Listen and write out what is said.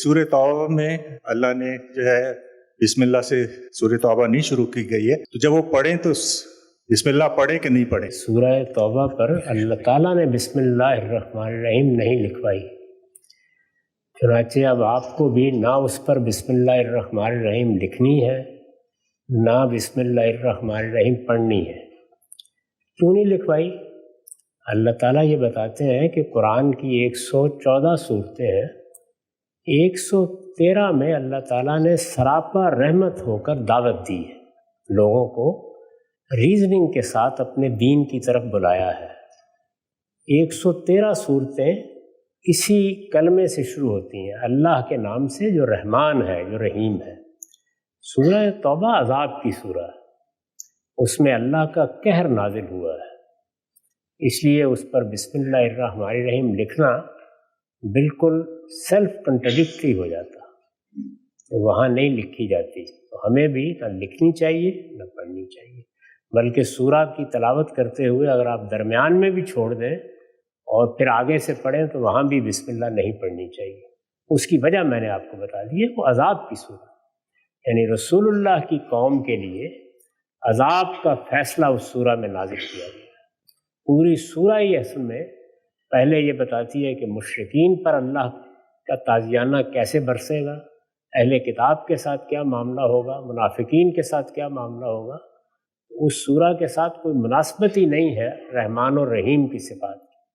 سورہ توبہ میں اللہ نے جو ہے بسم اللہ سے سورہ توبہ نہیں شروع کی گئی ہے، تو جب وہ پڑھیں تو بسم اللہ پڑھیں کہ نہیں پڑھیں؟ سورہ توبہ پر اللہ تعالیٰ نے بسم اللہ الرحمن الرحیم نہیں لکھوائی، چنانچہ اب آپ کو بھی نہ اس پر بسم اللہ الرحمن الرحیم لکھنی ہے، نہ بسم اللہ الرحمن الرحیم پڑھنی ہے۔ کیوں نہیں لکھوائی؟ اللہ تعالیٰ یہ بتاتے ہیں کہ قرآن کی 114 صورتیں ہیں، 113 میں اللہ تعالیٰ نے سراپا رحمت ہو کر دعوت دی ہے، لوگوں کو ریزننگ کے ساتھ اپنے دین کی طرف بلایا ہے۔ 113 صورتیں اسی کلمے سے شروع ہوتی ہیں، اللہ کے نام سے جو رحمان ہے، جو رحیم ہے۔ سورہ توبہ عذاب کی سورہ ہے، اس میں اللہ کا قہر نازل ہوا ہے، اس لیے اس پر بسم اللہ الرحمن الرحیم لکھنا بالکل سیلف کنٹرڈکٹری ہو جاتا، تو وہاں نہیں لکھی جاتی۔ تو ہمیں بھی نہ لکھنی چاہیے نہ پڑھنی چاہیے، بلکہ سورہ کی تلاوت کرتے ہوئے اگر آپ درمیان میں بھی چھوڑ دیں اور پھر آگے سے پڑھیں تو وہاں بھی بسم اللہ نہیں پڑھنی چاہیے۔ اس کی وجہ میں نے آپ کو بتا دی ہے، وہ عذاب کی سورہ، یعنی رسول اللہ کی قوم کے لیے عذاب کا فیصلہ اس سورہ میں نازل کیا گیا۔ پوری سورہ ہی اصل میں پہلے یہ بتاتی ہے کہ مشرکین پر اللہ کا تازیانہ کیسے برسے گا، اہل کتاب کے ساتھ کیا معاملہ ہوگا، منافقین کے ساتھ کیا معاملہ ہوگا۔ اس سورہ کے ساتھ کوئی مناسبت ہی نہیں ہے رحمان اور رحیم کی صفات کی۔